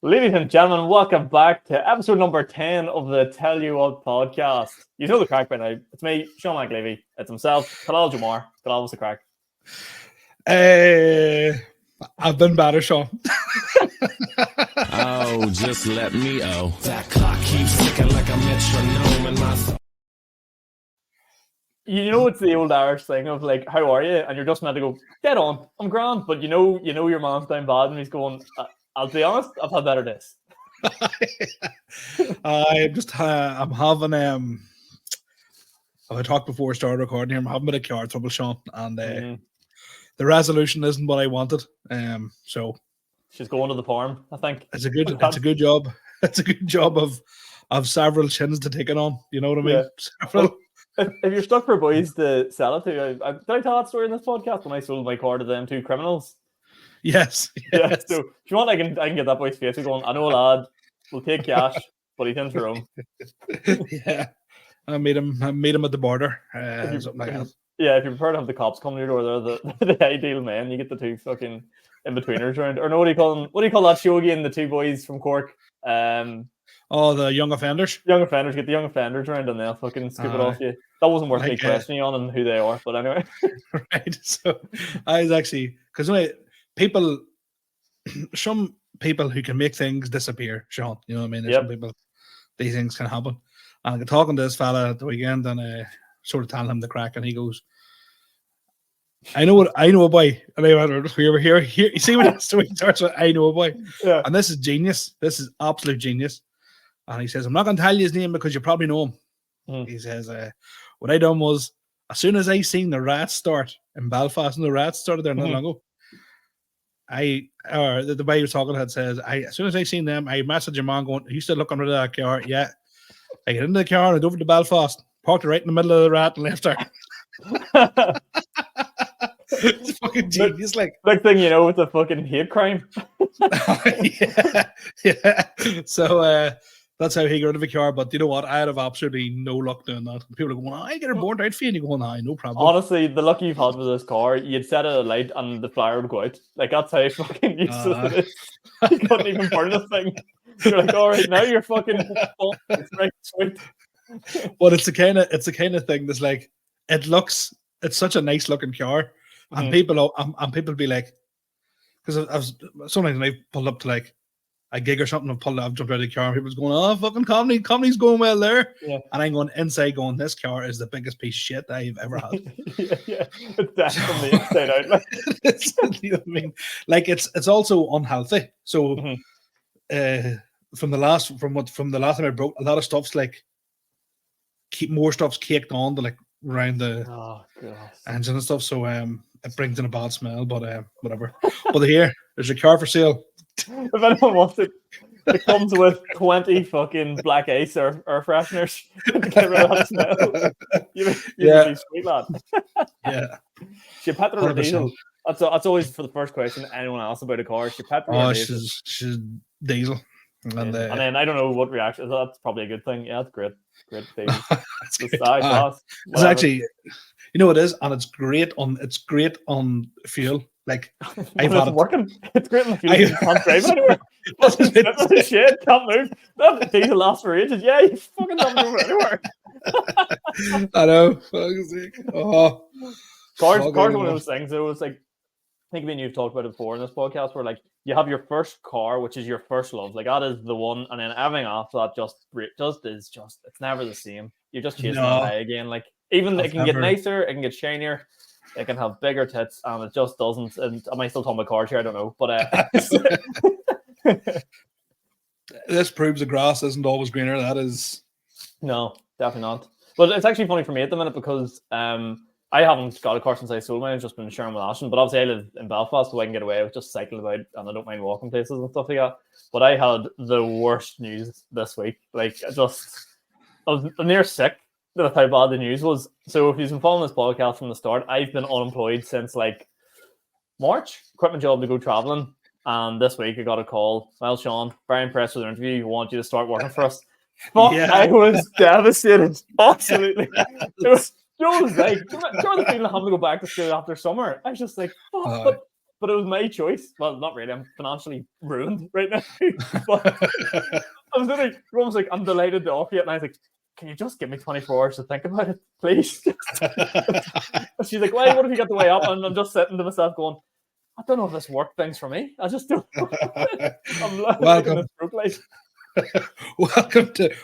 Ladies and gentlemen, welcome back to episode number 10 of the Tell You What podcast. You know the crack by now. It's me, Sean Aleavey. It's himself, Talal Jomar. Talal, what's the crack? I've been better, Sean. Oh, just let me that clock keeps ticking like a metronome in my thoughts. You know, it's the old Irish thing of like, how are you? And you're just meant to go, dead on, I'm grand. But you know your man's down bad and he's going, I'll be honest, I've had better days. I'm having I talked before we started recording here. I'm having a bit of car trouble, Sean, and the resolution isn't what I wanted. So she's going to the farm, I think. It's a good job. It's a good job of several chins to take it on. You know what I mean? Yeah. If you're stuck for boys to sell it to, did I tell that story in this podcast when I sold my car to them two criminals? Yes. Yeah. So if you want, I can get that boy's face going. I know a lad. We'll take cash, but he's in Tyrone. Yeah. I meet him at the border. Something like that. Yeah, if you prefer to have the cops come to your door, they're the ideal man. You get the two fucking in-betweeners around. Or no, what do you call them? What do you call that show again? The two boys from Cork. The young offenders. Young offenders. Get the young offenders around and they'll fucking scoop it off you. That wasn't worth me questioning on and who they are, but anyway. Right. So I was actually, because some people who can make things disappear, Sean, you know what I mean? There's some people, these things can happen. And I got talking to this fella at the weekend and sort of telling him the crack, and he goes, I know a boy. And I went, here. You see when he starts with, I know a boy. Yeah. And this is genius. This is absolute genius. And he says, I'm not going to tell you his name because you probably know him. He says, what I done was, as soon as I seen the rats start in Belfast, and the rats started there not long ago, the guy who was talking had says, as soon as I seen them, I messaged your man going, are you still looking rid of that car? Yeah. I get into the car and I drove to Belfast, parked it right in the middle of the rat and left her. It's fucking genius. Like, next thing you know, it's a fucking hate crime. yeah. So that's how he got rid of the car. But you know what? I'd have absolutely no luck doing that. People are going, I get her born out for you. And you're going, no problem. Honestly, the luck you've had with this car, you'd set it alight and the flyer would go out. Like, that's how fucking useless it is. You couldn't even burn this thing. You're like, all right, now you're fucking it's right, sweet. But it's the kind of thing that's like, it's such a nice looking car. And people be like, because sometimes I pulled up to like a gig or something, I've jumped out of the car and people's going, fucking comedy's going well there. Yeah. And I'm going inside going, this car is the biggest piece of shit I've ever had. yeah. It's definitely inside out. Like. You know what I mean? Like it's also unhealthy. So from the last time I broke, a lot of stuff's like more stuff's caked on to like around the engine and stuff. So it brings in a bad smell, but whatever. But there's a car for sale. If anyone wants it, it comes with 20 fucking black ice or fresheners to get rid of that smell. You be sweet, lad. Yeah. She petrol or diesel? That's always for the first question anyone asks about a car. She petrol or diesel? She's diesel. And then I don't know what reaction. That's probably a good thing. Yeah, that's great. Great thing. It's actually, you know what it is, and it's great on fuel. Like I've had it working. It's great on the fuel. You can't drive anywhere. Shit, can't move. That diesel lasts for ages. Yeah, you fucking can't move anywhere. I know. Oh, cars one of those things. It was like, I think you've talked about it before in this podcast, where like you have your first car, which is your first love, like that is the one, and then everything after that it's never the same. You're just chasing that high again. Like even it can get nicer, it can get shinier, it can have bigger tits, and it just doesn't. And am I still talking about cars here? I don't know, but this proves the grass isn't always greener. That is no, definitely not. But it's actually funny for me at the minute because I haven't got a car since I sold mine. I've just been sharing with Ashton. But obviously I live in Belfast, so I can get away with just cycling about, and I don't mind walking places and stuff like that. But I had the worst news this week. Like, I was near sick with how bad the news was. So if you've been following this podcast from the start, I've been unemployed since like March. Quit my job to go traveling. And this week I got a call. Well, Sean, very impressed with the interview. We want you to start working for us. Fuck, yeah. I was devastated. Absolutely. It was like, do you know the feeling of having to go back to school after summer? I was just like, fuck. but it was my choice. Well, not really. I'm financially ruined right now. But I was literally almost like, I'm delighted to offer you. And I was like, can you just give me 24 hours to think about it, please? She's like, why? What if you got the way up? And I'm just sitting to myself going, I don't know if this work thing's for me. I just don't know. I'm Welcome. like stroke light.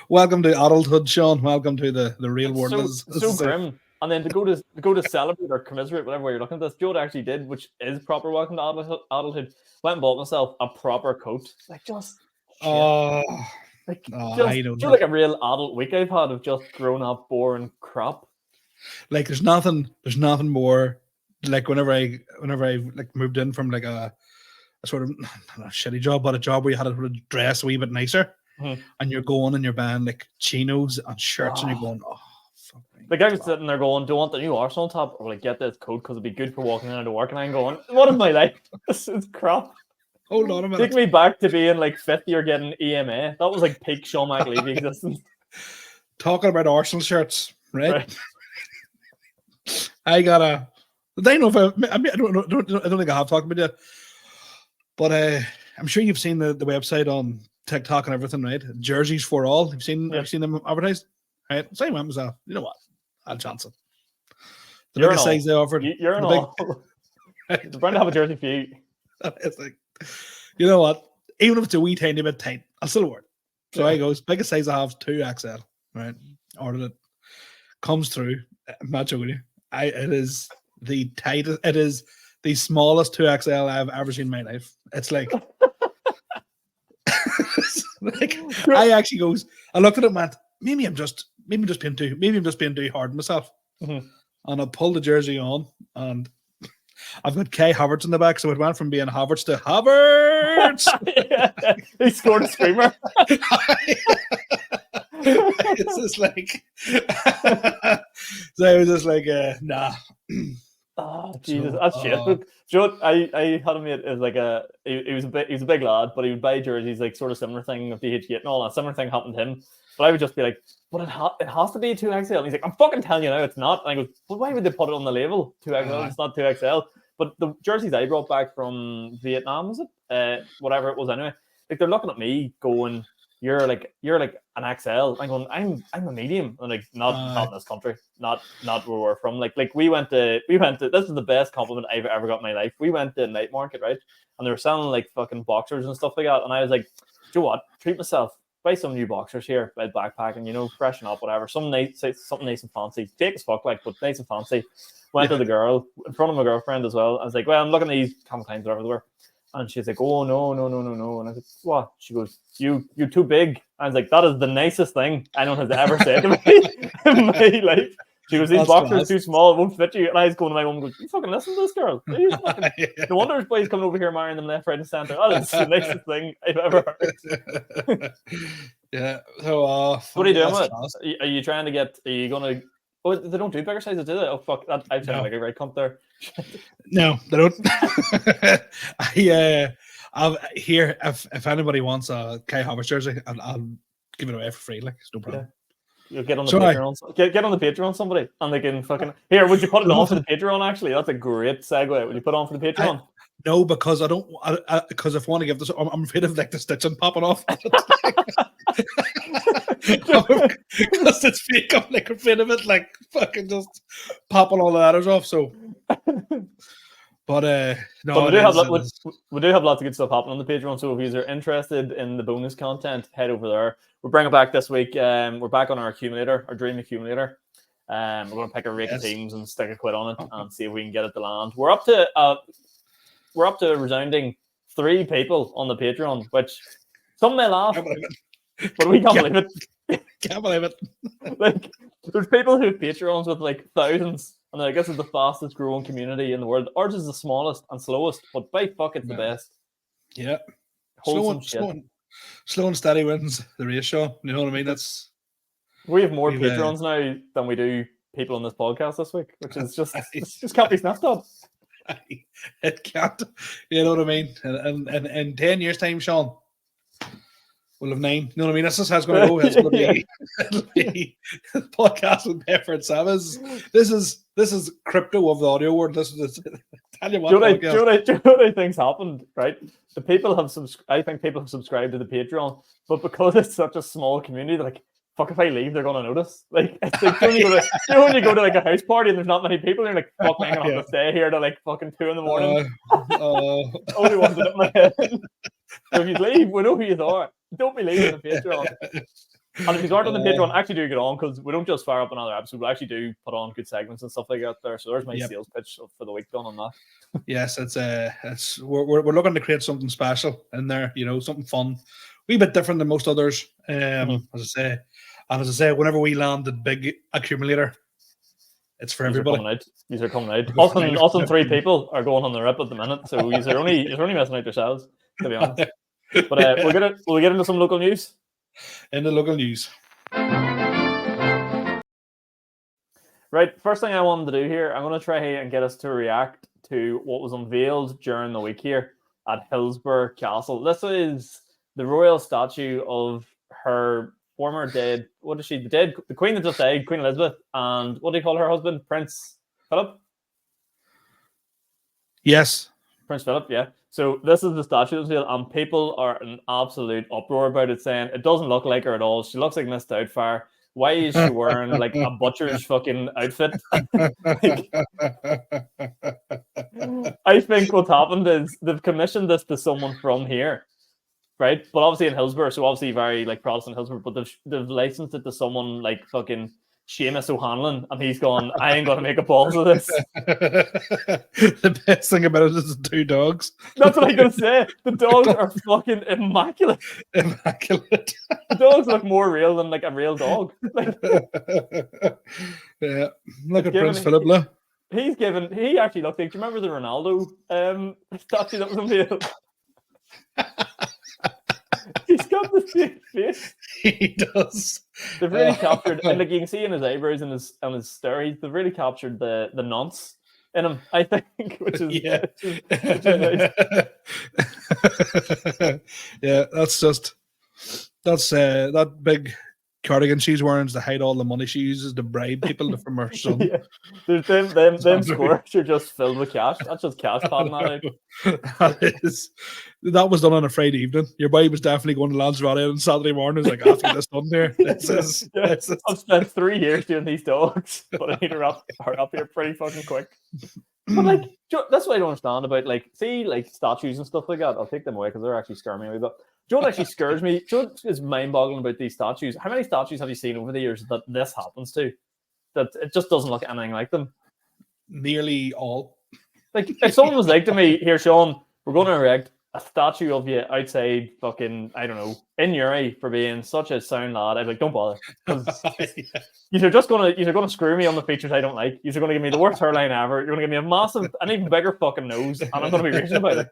welcome to adulthood, Sean. Welcome to the real world. So grim. And then to go to celebrate or commiserate, whatever way you're looking at this, Joe actually did, which is proper welcome to adulthood. Went and bought myself a proper coat. Like just I don't know. Like a real adult week I've had of just grown up boring crap. Like there's nothing more like whenever I like moved in from like a sort of not a shitty job, but a job where you had to dress a wee bit nicer, and you're going and you're buying like chinos and shirts, and you're going, fuck me. The guy was sitting there going, do you want the new Arsenal top? Or like, get this coat because it'd be good for walking into work. And I'm going, what is my life? This is crap. Hold on a minute. Take me back to being like fifth year getting EMA. That was like peak Sean Aleavey existence. Talking about Arsenal shirts, right? I gotta. I don't know if I don't think I have talked about it, but I'm sure you've seen the website on TikTok and everything, right? Jerseys for all. Have you seen them advertised? Right. So I went myself. You know what? I'll chance it. The biggest size they offered. You're in all. It's bound to have a jersey for you. It's like, you know what? Even if it's a wee tiny bit tight, I'll still wear it. So I goes, biggest size I have 2XL. Right. Ordered it. Comes through. I'm not joking you. It is the tightest. It is the smallest 2XL I've ever seen in my life. It's like, I actually goes. I looked at it and went, maybe I'm just being too hard on myself. And I pulled the jersey on, and I've got Kai Havertz in the back, so it went from being Havertz to Havertz. He scored a screamer. It's just like, so I was just like, nah. Oh Jesus, that's shit. Look, Joe, I had a mate as like he was a big lad, but he would buy jerseys like sort of similar thing of DH8 and all that. Similar thing happened to him. But I would just be like, but it has to be 2XL. And he's like, I'm fucking telling you now, it's not. And I go, but why would they put it on the label 2XL? It's not 2XL. But the jerseys I brought back from Vietnam, was it? Whatever it was anyway. Like they're looking at me going, you're like an XL. I'm going, I'm a medium. And like not in this country, not where we're from. Like we went to this is the best compliment I've ever got in my life. We went to night market, right? And they were selling like fucking boxers and stuff like that. And I was like, do you know what? Treat myself. Buy some new boxers here, buy backpacking, you know, freshen up, whatever. Something nice and fancy. Fake as fuck, like, but nice and fancy. Went to the girl in front of my girlfriend as well. I was like, well, I'm looking at these Calvin Kleins, whatever they were. And she's like, oh, no. And I was like, what? She goes, you're too big. I was like, that is the nicest thing anyone has ever said to me in my life. She goes, these boxers are too small, it won't fit you. And I was going to my mum and go, you fucking listen to this girl. No wonder his boys coming over here marrying them left, right, and centre. That is the nicest thing I've ever heard. Yeah. So, what are you doing with it? Are you trying to get, are you going to, oh, they don't do bigger sizes, do they? Oh, fuck. I've sounded like a right cunt there. No, they don't. I'll here, if anybody wants a Kai Havertz jersey, I'll give it away for free. Like, it's no problem. Yeah. You'll get on the Patreon. Get on the Patreon, somebody, and they can fucking here. Would you put it on for the Patreon? Actually, that's a great segue. Would you put it on for the Patreon? No, because I don't. Because if I want to give this, I'm afraid of like the stitching popping off. Because it's fake. I'm like afraid of it, like fucking just popping all the letters off. So, but no, but we do have lots of good stuff happening on the Patreon. So if you are interested in the bonus content, head over there. We're bringing back this week. We're back on our accumulator, our dream accumulator. We're going to pick a rake of teams and stick a quid on it and see if we can get it to land. We're up to a resounding 3 people on the Patreon, which some may laugh, but we can't believe it. Can't believe it. Like, there's people who have Patreons with like thousands, and I guess it's the fastest growing community in the world. Ours is the smallest and slowest, but by fuck, it's the best. Yeah. Slow and steady wins the race, Sean. You know what I mean? We have more Patreons now than we do people on this podcast this week, which is just can't be snapped up. It can't. You know what I mean? And in 10 years' time, Sean, we'll have 9. You know what I mean? That's just how it's going to go. It's going to be podcast with pay for itself. This is crypto of the audio world. This is Tell you what, Do you know what podcast. do you know what I think's happened, right? The people have I think people have subscribed to the Patreon, but because it's such a small community, they're like, fuck, if I leave, they're gonna notice. Like, it's like when you go to like a house party and there's not many people, and you're like, fuck, man, I'm gonna have to stay here till like fucking 2 a.m. Only ones in my head. So if you leave, we know who you are. Don't be leaving the Patreon. And if you aren't on the Patreon, actually do get on, because we don't just fire up another episode. We actually do put on good segments and stuff like that there. So there's my sales pitch for the week done on that. Yes, it's we're looking to create something special in there, something fun, a wee bit different than most others. As I say, whenever we land the big accumulator, it's for everybody. These are coming out. Often 3 people are going on the rip at the minute, so you're only messing out yourselves, to be honest. But we'll get into some local news. In the local news. Right, first thing I wanted to do here, I'm going to try and get us to react to what was unveiled during the week here at Hillsborough Castle. This is the royal statue of her former dead, what is she, the queen that just died, Queen Elizabeth, and what do you call her husband, Prince Philip? Yes. Prince Philip, yeah. So this is the statue, and people are in absolute uproar about it, saying it doesn't look like her at all. She looks like Miss Doubtfire. Why is she wearing like a butcher's fucking outfit? I think what's happened is they've commissioned this to someone from here, right? But obviously in Hillsborough, so obviously very like Protestant Hillsborough, but they've licensed it to someone like fucking Seamus O'Hanlon, and he's gone, I ain't gonna make a balls of this. The best thing about it is the 2 dogs. That's what I'm gonna say. The dogs are fucking immaculate. Immaculate. The dogs look more real than like a real dog. Like, yeah, look at Prince Philip. Look. He actually looked like, do you remember the Ronaldo statue that was unveiled? He's got the same face. He does. They've really captured, and like you can see in his eyebrows and his stare, they've really captured the nonce in him, I think, which is nice. Yeah, that's that big cardigan she's wearing is to hide all the money she uses to bribe people from her son. Yeah. There's them squares are just filled with cash. That's just cash padding that was done on a Friday evening. Your boy was definitely going to Lanzarote on Saturday morning. He's like, after this done here. I've spent 3 years doing these dogs, but I need to wrap up here pretty fucking quick. But like, that's what I don't understand about like statues and stuff like that. I'll take them away because they're actually scaring me a wee bit. Do you know what actually scares me? Do you know what is mind-boggling about these statues? How many statues have you seen over the years that this happens to? That it just doesn't look anything like them? Nearly all. Like, if someone was like to me, here, Sean, we're going to erect a statue of you outside fucking, I don't know, in Uri for being such a sound lad, I'd be like, don't bother. You're gonna screw me on the features I don't like. You're gonna give me the worst hairline ever. You're gonna give me an even bigger fucking nose, and I'm gonna be raging about it.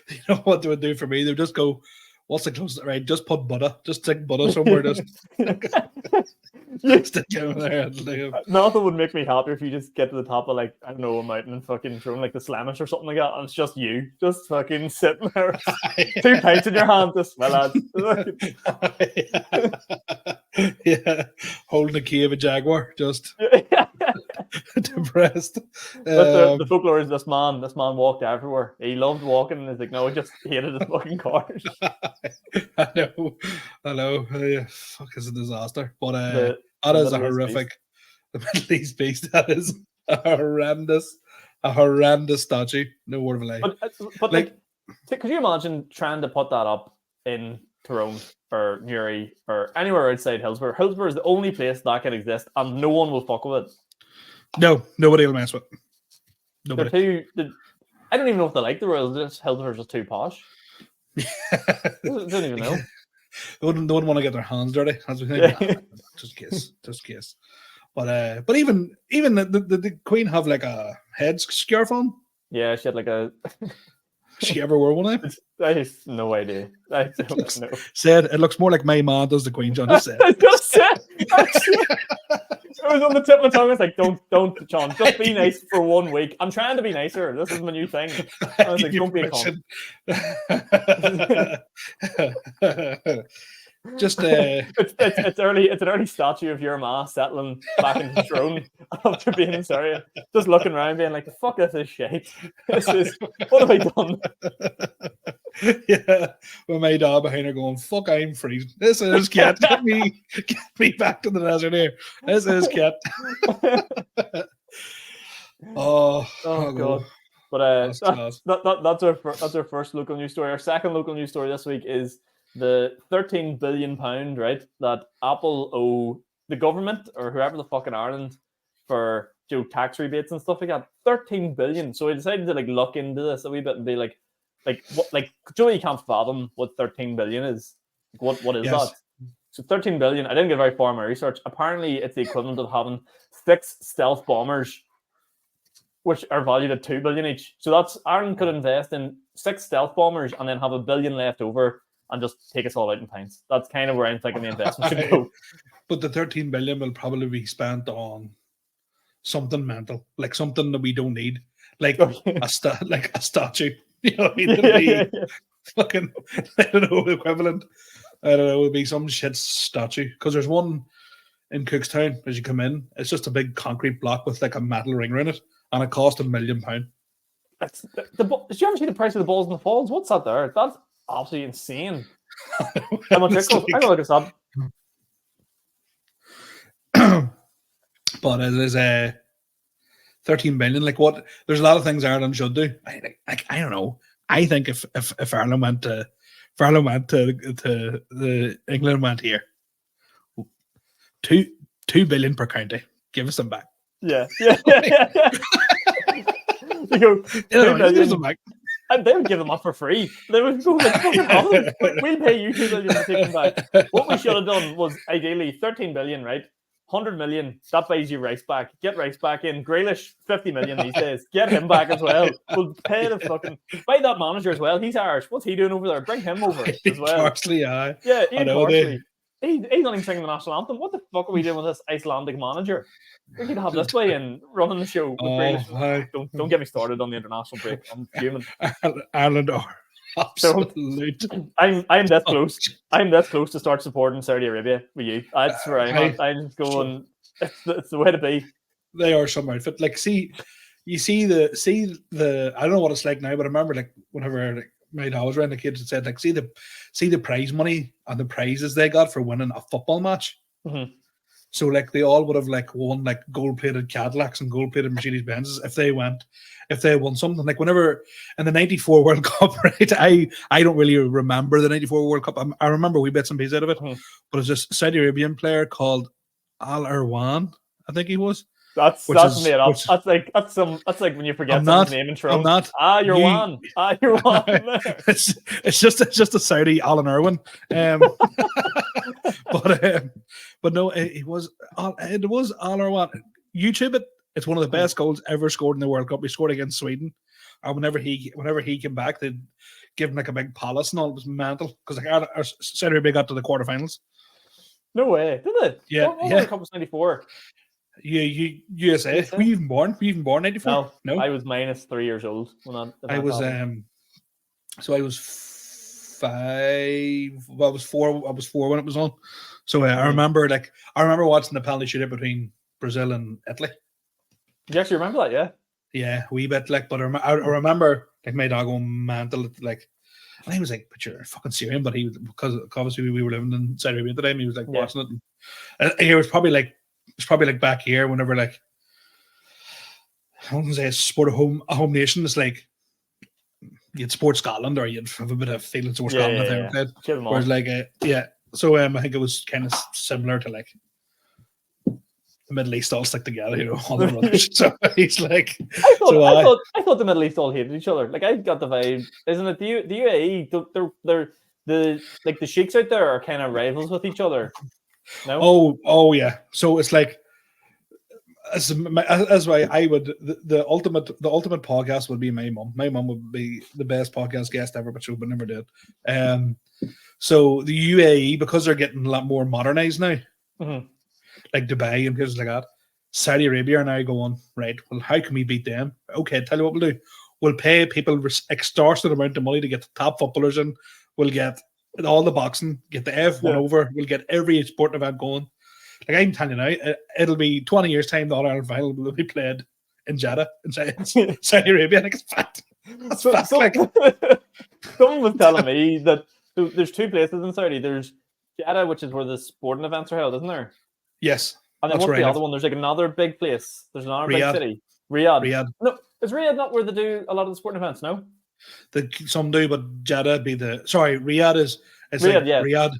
You know what they would do for me? They would just go, what's the closest, right? Just put butter. Just stick butter somewhere. Just stick it in there. Nothing would make me happier if you just get to the top of like, I don't know, a mountain and fucking throw like the Slamish or something like that, and it's just you, just fucking sitting there, 2 pints in your hand, just lads. Yeah, holding the key of a jaguar, just depressed. The folklore is this man walked everywhere. He loved walking, and he's like, no, he just hated his fucking cars. I know. Fuck, it's a disaster. But that is a horrific. The Middle East beast. That is a horrendous statue. No word of a lie. But like, could you imagine trying to put that up in Tyrone or Newry or anywhere outside Hillsborough? Hillsborough is the only place that can exist, and no one will fuck with it. No, nobody will mess with it. Nobody. I don't even know if they like the Royals. Hillsborough's just too posh. I don't even know. They wouldn't want to get their hands dirty. As we think. Yeah. Just kiss. But even the Queen have like a head scarf on. Yeah, she had like a. She ever wore one? I have no idea. I don't know. Said it looks more like my man does the Queen. John just said. It was on the tip of my tongue. I was like, don't, John. Just be nice for 1 week. I'm trying to be nicer. This is my new thing. I was like, don't be a cunt. Just it's an early statue of your ma settling back into the throne after being in Syria, just looking around, being like, "The fuck is this shit? What have I done?" Yeah, with my dad behind her going, "Fuck, I'm freezing. This is cat. Get me back to the desert here. This is cat." Oh God. But class. that's our first local news story. Our second local news story this week is the £13 billion, right, that Apple owe the government or whoever the fuck in Ireland for tax rebates and stuff like that. 13 billion. So I decided to look into this a wee bit and be like you can't fathom what 13 billion is. What is that? So 13 billion. I didn't get very far in my research. Apparently, it's the equivalent of having 6 stealth bombers, which are valued at 2 billion each. So that's Ireland could invest in 6 stealth bombers and then have $1 billion left over and just take us all out in pints. That's kind of where I'm thinking the investment should go. But the 13 billion will probably be spent on something mental, like something that we don't need, like a statue. You know what I mean? Fucking, I don't know, equivalent. I don't know, it would be some shit statue. Because there's one in Cookstown as you come in. It's just a big concrete block with like a metal ring around it, and it cost £1 million. Did you ever see the price of the balls in the falls? What's that there? That's absolutely insane. How much it costs? I know it's up. But it is a 13 billion. Like what? There's a lot of things Ireland should do. I don't know. I think if Ireland went to the England went here, 2 billion per county. Give us them back. Yeah. You go, give them back. And they would give them up for free. They would go like, we'll pay you 2 billion to take them back. What we should have done was ideally 13 billion, right? 100 million, that buys you Rice back. Get Rice back in. Grealish, 50 million these days. Get him back as well. We'll pay the fucking... Buy that manager as well. He's Irish. What's he doing over there? Bring him over as well. Parsley, yeah. Yeah, Ian Parsley. He's not even singing the national anthem. What the fuck are we doing with this Icelandic manager? We could have this guy in running the show with Grealish. Don't get me started on the international break. I'm fuming. Ireland are absolute. I'm that close. I'm that close to start supporting Saudi Arabia with you. That's where I'm just going. It's the way to be. They are some outfit. Like, see the. I don't know what it's like now, but I remember like whenever my dad was around, the kids had said like, see the prize money and the prizes they got for winning a football match. Mm-hmm. So like they all would have like won like gold-plated Cadillacs and gold-plated Mercedes-Benzes if they won something. Like whenever in the '94 World Cup, right? I don't really remember the '94 World Cup. I remember we bits and pieces out of it, but it's this Saudi Arabian player called Al Irwan, I think he was. That's made up. That's like when you forget someone's name in Toronto. You're one. It's just a Saudi Alan Irwin. But no, it was Al Irwan. YouTube it. It's one of the best goals ever scored in the World Cup. He scored against Sweden, and whenever he came back, they'd give him like a big palace and all. It was mental because like Saudi Arabia got to the quarterfinals. No way, did it? Yeah, what World Cup was '94. USA. Were you even born? '94? No. I was minus 3 years old when I was happened. So I was 5. Well, I was 4. I was 4 when it was on. So I remember watching the penalty shootout between Brazil and Italy. Do you actually remember that? Yeah. Yeah, a wee bit like, but I remember like my dad going mental. Like, and he was like, "But you're fucking Syrian," but he was because obviously we were living in Saudi Arabia at the time. He was like watching it, and he was probably like. It's probably like back here whenever like I wouldn't say support a home nation. It's like you'd support Scotland or you'd have a bit of feelings towards Scotland. Whereas like so I think it was kind of similar to like the Middle East all stick together, you know, all the rubbish. So he's like, I thought the Middle East all hated each other. Like I got the vibe, isn't it? The UAE, they're the sheiks out there are kind of rivals with each other. No? Oh yeah. So it's like as why I would the ultimate podcast would be my mum. My mum would be the best podcast guest ever, but she would never did. So the UAE, because they're getting a lot more modernized now, like Dubai and places like that, Saudi Arabia are now going, right, well, how can we beat them? Okay, tell you what we'll do. We'll pay people extortionate amount of money to get the top footballers in. We'll get all the boxing, get the F1 Yeah. over. We'll get every sporting event going. Like I'm telling you now, it'll be 20 years time. The All Ireland final will be played in Jeddah, in Saudi Arabia. Like it's fact. That's fact. Like someone was telling me that there's two places in Saudi. There's Jeddah, which is where the sporting events are held, isn't there? yes, And then that's what's right. the other one? There's like another big place. There's another big Riyadh. city. Riyadh. Riyadh. No, is Riyadh not where they do a lot of the sporting events? No. Some do, but Jeddah be the Riyadh is it's Riyadh, like yeah. Riyadh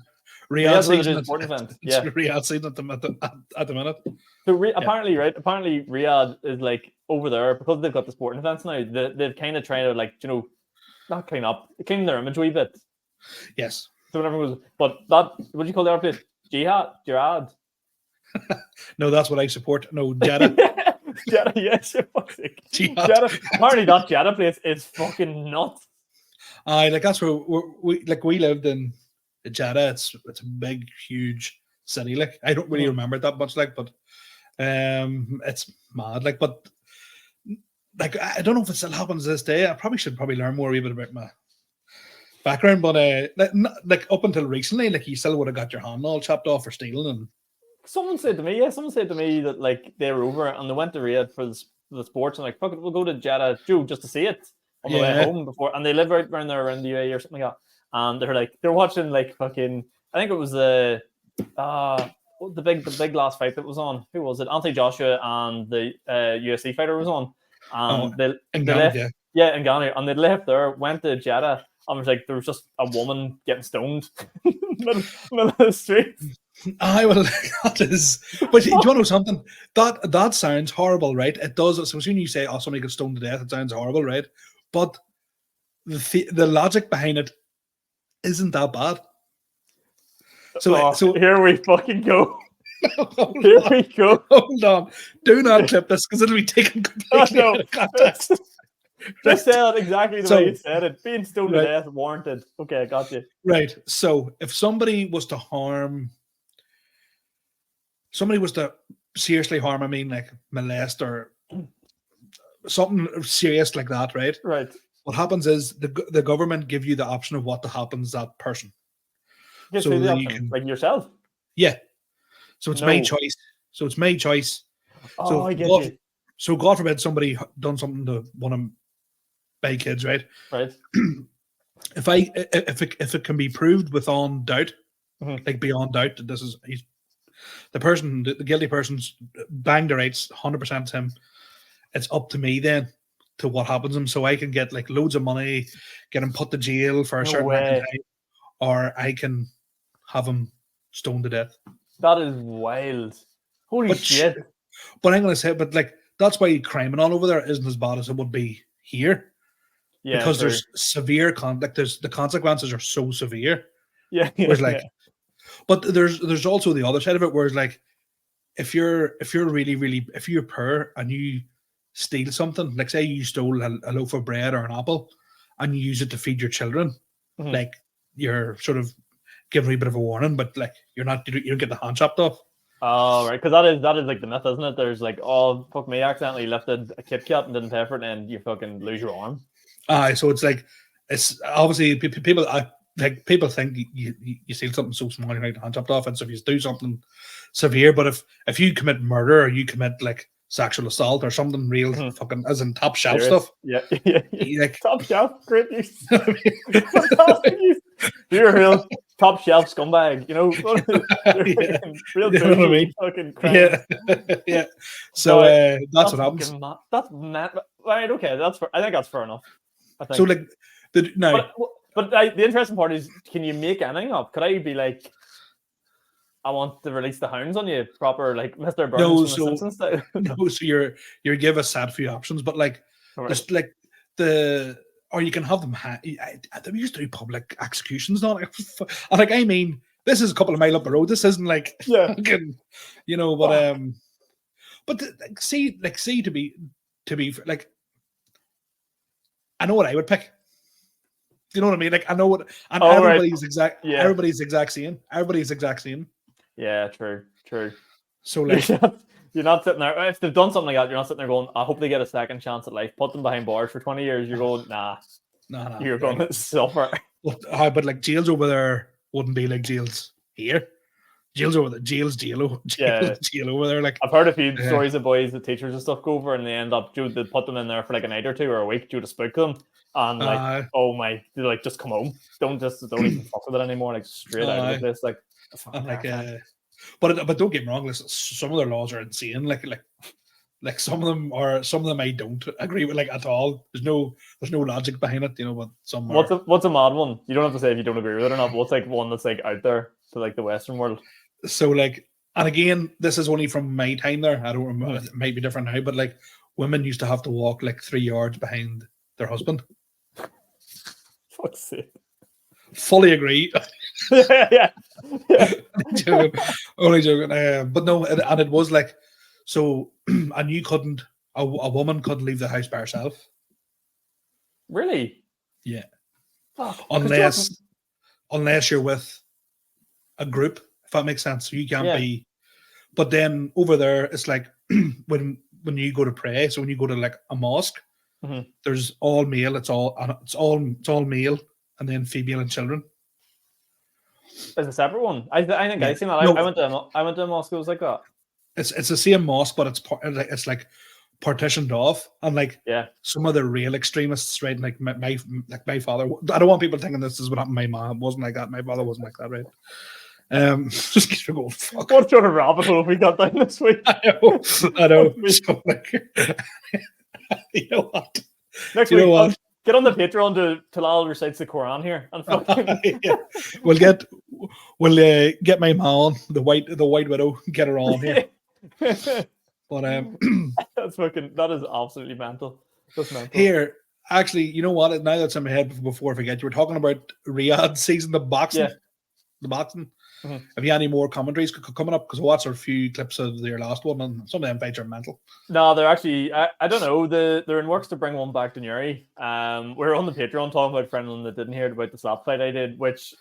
Riyadh's where they do season. the sporting events. It's Yeah. Riyadh season at the minute. So apparently, right? Apparently, Riyadh is like over there because they've got the sporting events now. They've kind of tried to like not clean their image a wee bit. Yes. So whenever it was, but that what do you call the other place? Jihad. No, that's what I support. No, Jeddah. Jeddah, yes. Jihad. Jeddah. Apparently, that Jeddah place is fucking nuts. Like that's where we lived in Jeddah. It's a big, huge city. Like I don't really remember it that much. Like, but it's mad. Like, but like I don't know if it still happens this day. I should learn more a wee bit about my background. But like up until recently, like you still would have got your hand all chopped off for stealing. And someone said to me that like they were over and they went to Riyadh for the sports and like fuck it, we'll go to Jeddah just to see it on the way home before, and they live right around there around the UAE or something like that. And they're watching like fucking, I think it was the big last fight that was on. Who was it? Anthony Joshua and the UFC fighter was on. And they left, in Ghana, and they left there, went to Jeddah, and was like there was just a woman getting stoned middle of the street. That is. But do you want to know something? That sounds horrible, right? It does. So as soon as you say, "Oh, somebody got stoned to death," it sounds horrible, right? But the logic behind it isn't that bad. So here we fucking go. Here we go. Hold on. Do not clip this because it'll be taken completely out of context. Just say it exactly the way you said it. Being stoned to death warranted. Okay, I got you. Right. So if somebody was to seriously harm, I mean like molest or something serious like that, right? Right. What happens is the government give you the option of what happens to that person. So the option, like yourself. Yeah. So it's my choice. Oh, I get you. So God forbid somebody done something to one of my kids, right? Right. If it can be proved beyond doubt, like beyond doubt that the guilty person's banged the rights, 100% him. It's up to me then to what happens to him, so I can get like loads of money, get him put to jail for a certain amount of time, or I can have him stoned to death. That is wild. Holy shit! But I'm gonna say, like that's why crime and all over there isn't as bad as it would be here. Yeah, because there's severe the consequences are so severe. Yeah. Whereas but there's also the other side of it, whereas like if you're really if you're poor and you steal something, like say you stole a loaf of bread or an apple and you use it to feed your children, like you're sort of giving a bit of a warning, but like you don't get the hand chopped off. Oh, right, because that is like the myth, isn't it? There's like, oh fuck me, I accidentally lifted a Kit Kat and didn't pay for it, and you fucking lose your arm. So it's like it's obviously people think you steal something so small you're not hand chopped off, and so if you do something severe, but if you commit murder or you commit like sexual assault or something real fucking as in top shelf stuff, like top shelf, great use, fantastic use. You're a real top shelf scumbag, you know. Real, you know what I mean? Fucking crap. Yeah. So that's what happens. That's mad. Right, okay, I think that's fair enough. I think. So like but the interesting part is, can you make anything up? Could I be like, I want to release the hounds on you, proper like Mr. Burns from the Simpsons style? No, so you're give a sad few options, but like just like or you can have them. They used to do public executions, not like I mean, this is a couple of miles up the road. This isn't like fucking, you know. But see to be like, I know what I would pick. Do you know what I mean? Like I know what, and everybody's exact. Yeah. Everybody's exact same. Yeah, true. So like. You're not sitting there. If they've done something like that, you're not sitting there going, I hope they get a second chance at life. Put them behind bars for 20 years. You're going, nah. You're going to suffer. But like jails over there wouldn't be like jails here. Jails over there, jail Yeah. over there. Like I've heard a few stories of boys, the teachers and stuff go over, and they end up they put them in there for like a night or two or a week due to spook them, and like oh my, they're like just come home, don't even fuck with it anymore, like straight out of the place, like. And like, but don't get me wrong, listen, some of their laws are insane. Like some of them I don't agree with like at all. There's no logic behind it, you know. But some what's a mad one? You don't have to say if you don't agree with it or not. But what's like one that's like out there to like the Western world? So like, and again, this is only from my time there. I don't remember. It might be different now, but like women used to have to walk like 3 yards behind their husband. Fuck's sake. Fully agree. yeah. Only joking. But no, and it was like, so, and you couldn't, a woman couldn't leave the house by herself. Really? Yeah. Oh, Unless you're with a group, if that makes sense. So you can't be. But then over there, it's like when you go to pray. So when you go to like a mosque, there's all male. It's all male, and then female and children. There's a separate one. I think I seen that. No. I went to a mosque. It was like that. It's the same mosque, but it's like partitioned off, and like some of the real extremists, right? Like my father. I don't want people thinking this is what happened. My mom wasn't like that. My father wasn't like that, right? Just keep going. Fuck. What sort of rabbit hole have we got down this week? I know. So, like, you know what? Next week, what? Get on the Patreon to Talal recites the Quran here, and we'll get my mom, the white widow, get her on here. But that is absolutely mental. That's mental. Here, actually, you know what? Now that's in my head before I forget, you were talking about Riyadh season, the boxing. Have you any more commentaries coming up? Because I watched a few clips of their last one, and some of them fights are mental. No, they're actually, I don't know. They're in works to bring one back to Newry. We're on the Patreon talking about friendly that didn't hear about the slap fight I did, which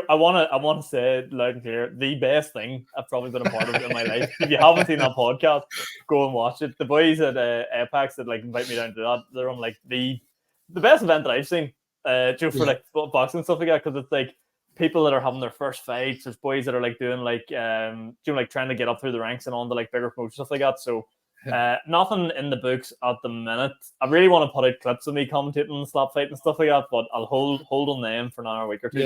I want to say loud and clear, the best thing I've probably been a part of in my life. If you haven't seen that podcast, go and watch it. The boys at Apex that like invite me down to that, they're on like the best event that I've seen. For like boxing and stuff like that, because it's like people that are having their first fights. There's boys that are like doing like like trying to get up through the ranks and on to like bigger promotion stuff like that. So nothing in the books at the minute. I really want to put out clips of me commentating on slap fight and stuff like that, but I'll hold on them for another week or two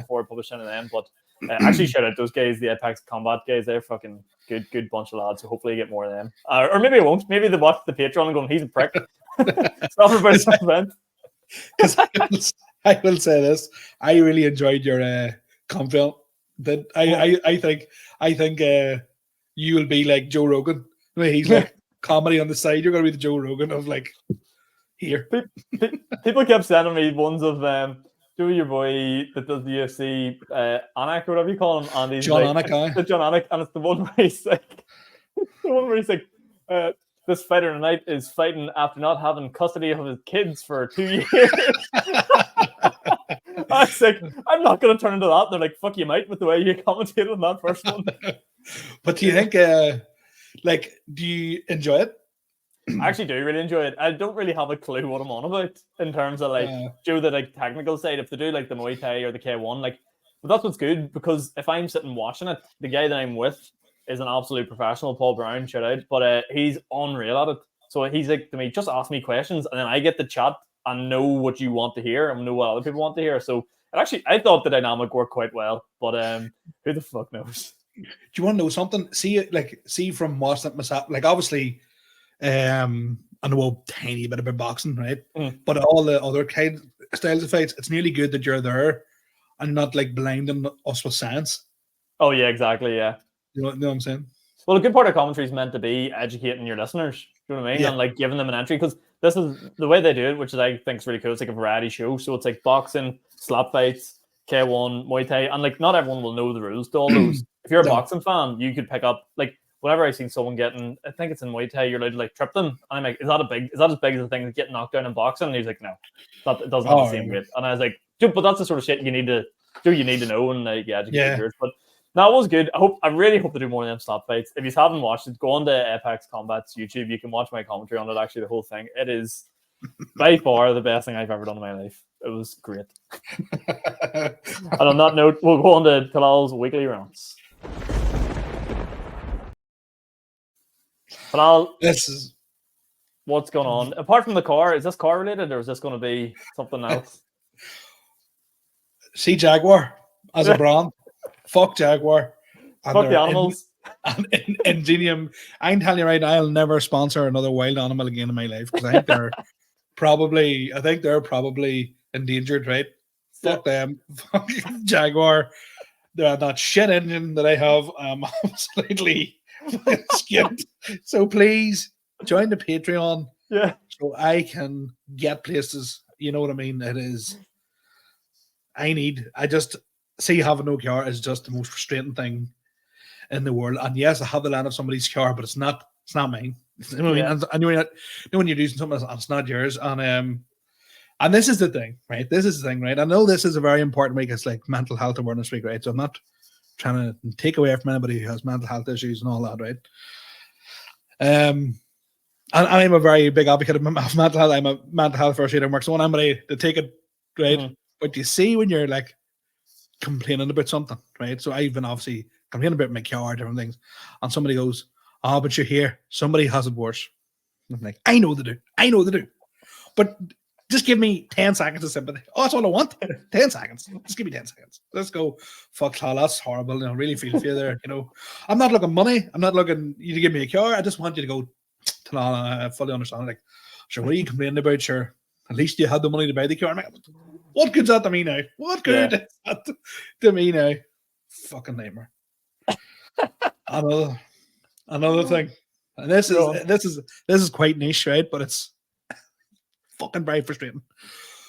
before I publish any of them. But actually shout out those guys, the Apex Combat guys. They're fucking good bunch of lads. So hopefully I get more of them. Or maybe I won't. Maybe they watch the Patreon and go, he's a prick. Stop about this event. Because I will say this: I really enjoyed your comment. That I think you will be like Joe Rogan. I mean, he's like comedy on the side. You're going to be the Joe Rogan of like here. People kept sending me ones of do your boy that does the UFC, Anik or whatever you call him, and he's John like, Anik, the John Anik, and it's the one where he's like, this fighter tonight is fighting after not having custody of his kids for 2 years. I was like, I'm not going to turn into that. They're like, fuck you, mate, with the way you commentated on that first one. But do you think, do you enjoy it? I actually do really enjoy it. I don't really have a clue what I'm on about in terms of like, do the like technical side. If they do like the Muay Thai or the K1, like, but that's what's good, because if I'm sitting watching it, the guy that I'm with is an absolute professional, Paul Brown, shout out, but he's unreal at it. So he's like to me, just ask me questions, and then I get to chat and know what you want to hear and know what other people want to hear. So I thought the dynamic worked quite well, but who the fuck knows? Do you want to know something? See from watching it myself, like obviously, I know a tiny bit about boxing, right? But all the other kind styles of fights, it's nearly good that you're there and not like blinding us with science. Oh yeah, exactly, yeah. You know what I'm saying? Well, a good part of commentary is meant to be educating your listeners. Do you know what I mean? Yeah. And like giving them an entry, because this is the way they do it, which is I think is really cool. It's like a variety show, so it's like boxing, slap fights, K1, Muay Thai, and like not everyone will know the rules to all those. If you're a boxing fan, you could pick up like whenever I seen someone getting, I think it's in Muay Thai, you're allowed to like trip them, and I'm like, is that as big as the thing that getting knocked down in boxing? And he's like, no, it doesn't have the same weight. And I was like, dude, but that's the sort of shit you need to know and like educate yours. But no, it was good. I really hope to do more of them slap fights. If you haven't watched it, go on to Apex Combat's YouTube. You can watch my commentary on it. Actually, the whole thing. It is By far the best thing I've ever done in my life. It was great. And on that note, we'll go on to Talal's weekly rants. Talal, what's going on? Apart from the car, is this car related or is this going to be something else? See Jaguar as a brand. Fuck Jaguar. Fuck the animals. Ingenium. I'm telling you right now, I'll never sponsor another wild animal again in my life because I think they're probably endangered, right? Fuck them. Fuck Jaguar. They're that shit engine that I have. I'm slightly skipped. So please join the Patreon. Yeah. So I can get places. You know what I mean? It is. I just see having no car is just the most frustrating thing in the world. And yes, I have the land of somebody's car, but it's not mine. You know what I mean? And when you're using something and it's not yours. And this is the thing, right? I know this is a very important week. It's like mental health awareness week, right? So I'm not trying to take away from anybody who has mental health issues and all that, right? And I'm a very big advocate of mental health. I'm a mental health first aid and work, so I'm ready to take it, right? Mm-hmm. But you see when you're like complaining about something, right? So I've been obviously complaining about my car, different things, and somebody goes, "Oh, but you're here. Somebody has it worse." I'm like, I know they do. But just give me 10 seconds of sympathy. Oh, that's all I want. 10 seconds. Just give me 10 seconds. Let's go. Fuck, Talal, that's horrible. You know, really feel for you there. You know, I'm not looking money. I'm not looking you to give me a car. I just want you to go, Talal, I fully understand. Like, sure, what are you complaining about? Sure, at least you had the money to buy the car. I'm like, what good's that to me now? What good is that to me now? Fucking nightmare. Another thing. And this is quite niche, right? But it's fucking very frustrating.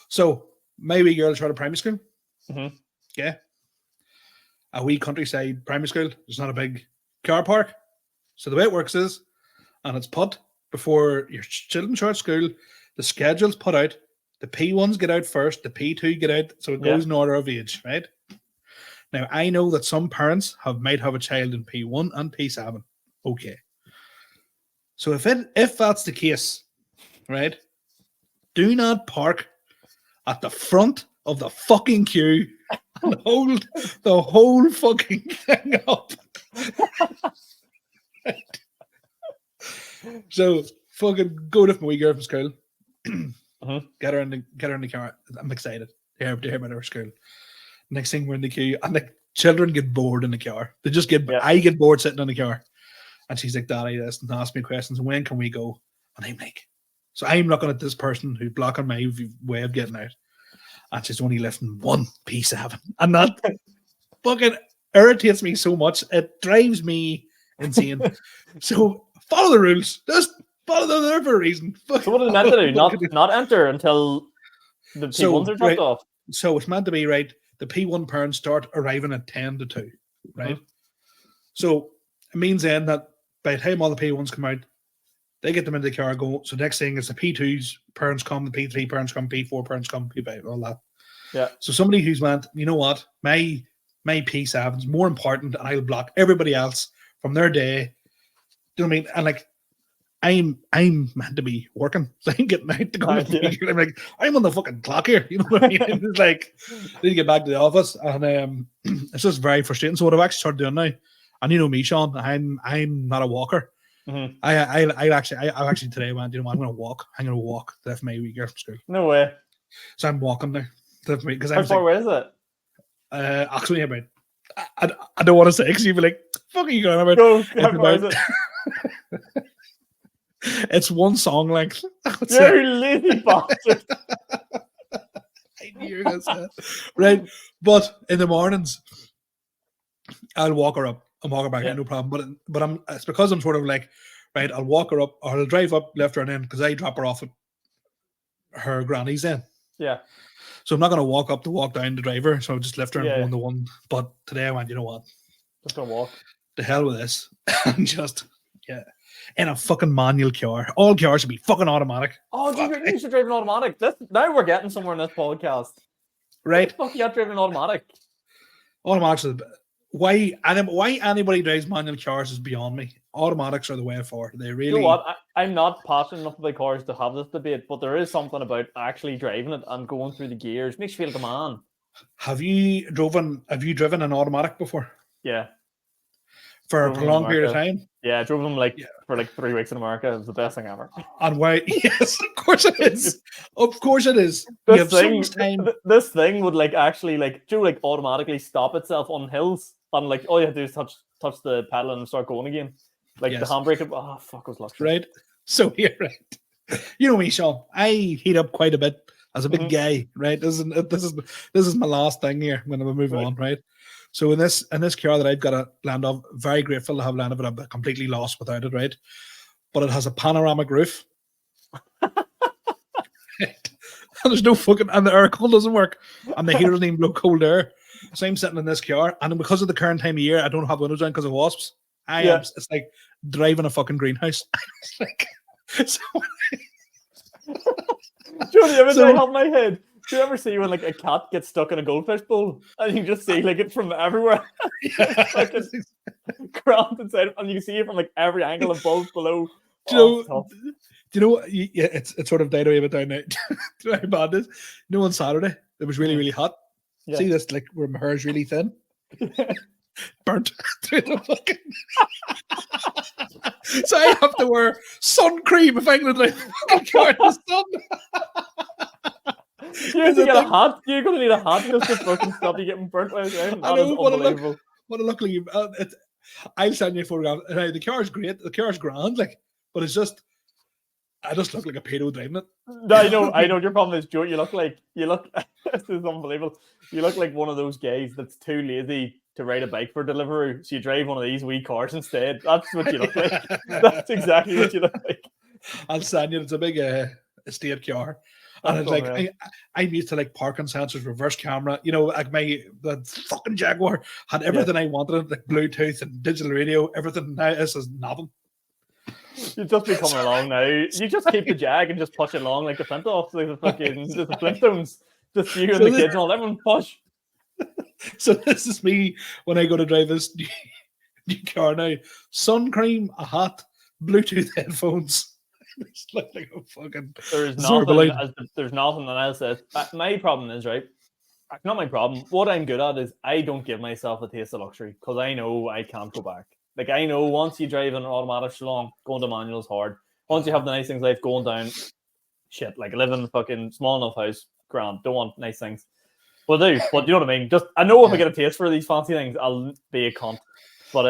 So my wee girl tried a primary school. Mm-hmm. Yeah. A wee countryside primary school. There's not a big car park. So the way it works is, and it's put before your children start school, the schedule's put out, the P1s get out first, the P2 get out, so it goes in order of age, right? Now, I know that some parents might have a child in P1 and P7. Okay. So if that's the case, right, do not park at the front of the fucking queue and hold the whole fucking thing up. Right. So fucking go to my wee girl from school. Get her in the car. I'm excited. Hear about her school. Next thing we're in the queue, and the children get bored in the car. They just get. I get bored sitting in the car, and she's like, "Daddy, this," and ask me questions. When can we go? And I'm like, so I'm looking at this person who's blocking my way of getting out, and she's only lifting one P7, and that fucking irritates me so much. It drives me insane. So follow the rules. Just follow them there for a reason. So what is it meant to do? Not enter until the P1s are dropped off. So it's meant to be right. The P1 parents start arriving at 10 to 2, right? Mm-hmm. So it means then that by the time all the P1s come out, they get them into the car, go. So next thing is the P2s parents come, the P3 parents come, P4 parents come, P5, all that. Yeah. So somebody who's went, you know what, my P7 is more important, and I'll block everybody else from their day. Do you know what I mean? And like, I'm meant to be working. So I'm getting out to go. I'm like, I'm on the fucking clock here. You know what I mean? It's like, I need to get back to the office, and it's just very frustrating. So what I've actually started doing now, and you know me, Sean, I'm not a walker. Mm-hmm. I actually today went, you know, I'm going to walk. I'm going to walk to my wee girl from school. No way. So I'm walking now. How far away is it? Actually, about. I don't want to say because you'd be like, "Fuck, are you going about?" Go. How far is it? It's one song length. You lazy bastard. I knew this. Right, but in the mornings, I'll walk her up and walk her back. No problem. But it's because I'm sort of like, right, I'll walk her up, or I'll drive up, left her, and then because I drop her off at her granny's then. Yeah. So I'm not going to walk up to walk down the driver. So I'll just left her in 1-to-1. But today I went, you know what? Just going to walk. The hell with this. And just, in a fucking manual car. All cars should be fucking automatic. Oh, you should drive an automatic. Now we're getting somewhere in this podcast. Right. Fuck, you have driven an automatic. Automatics why anybody drives manual cars is beyond me. Automatics are the way forward. They really. You know what? I'm not passionate enough about cars to have this debate, but there is something about actually driving it and going through the gears. Makes you feel like a man. Have you driven an automatic before? Yeah. For Drove a them in prolonged period of America. time? Yeah, I drove them for 3 weeks in America. It was the best thing ever. And why? Yes, of course it is. Of course it is. You have so much time. This thing would actually automatically stop itself on hills, and all you have to do is touch the pedal and start going again. The handbrake. Oh fuck, it was luxury. Right. So you're right. You know me, Sean. I heat up quite a bit as a big guy. Right. This is my last thing here when I move on. Right. So in this car that I've got to land of, very grateful to have landed, but I'm completely lost without it. Right. But it has a panoramic roof. And there's no fucking, and the aircon doesn't work, and the heater doesn't even blow cold air. So I'm sitting in this car, and because of the current time of year, I don't have windows down because of wasps. It's like driving a fucking greenhouse. It's like, Johnny, the other day I have my head. Do you ever see when a cat gets stuck in a goldfish bowl and you just see it from everywhere? It's cramped inside, and you can see it from every angle above, below. Do you know what? Yeah, it's sort of died away a bit down now. Do you know how bad this? You know, on Saturday it was really, really hot. Yeah. See this, where my hair is really thin, burnt through the fucking. So I have to wear sun cream if I'm going to drive car in the sun. You have to get a hat. You're going to need a hat just to fucking stop you getting burnt by the ground. That is unbelievable. Luckily, I'll send you a photograph. The car is great. The car is grand, but it's just. I just look like a pedo driving it. No, I know. Your problem is, Joe. You look. This is unbelievable. You look like one of those guys that's too lazy to ride a bike for Deliveroo, so you drive one of these wee cars instead. That's what you look like. That's exactly what you look like. I'll send you. It's a big estate car, and it's I'm used to parking sensors, reverse camera. The fucking Jaguar had everything I wanted, Bluetooth and digital radio, everything. Now this is nothing. You just be coming along now. You just keep the Jag and just push it along like the Flintoffs, like the Flintstones. Just you and the kids and all, everyone push. So this is me when I go to drive this new car now. Sun cream, a hat, Bluetooth headphones. It's like a fucking. There's nothing else. My problem is, right? Not my problem. What I'm good at is I don't give myself a taste of luxury because I know I can't go back. I know once you drive an automatic so long, going to manual is hard. Once you have the nice things life going down, shit, I live in a fucking small enough house, grand, don't want nice things. But you know what I mean? I know if I get a taste for these fancy things, I'll be a cunt. But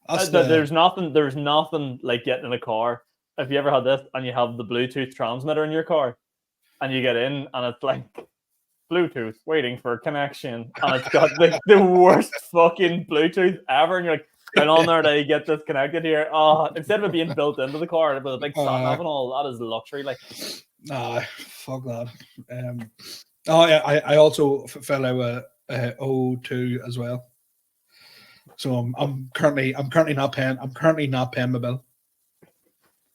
there's nothing like getting in a car. If you ever had this and you have the Bluetooth transmitter in your car and you get in and it's Bluetooth waiting for connection, and it's got the worst fucking Bluetooth ever, and you're and on there they get this connected here. Instead of it being built into the car with a big sat nav and all, that is luxury. Fuck that. I also fell out with O2 as well. So I'm currently not paying. I'm currently not paying my bill.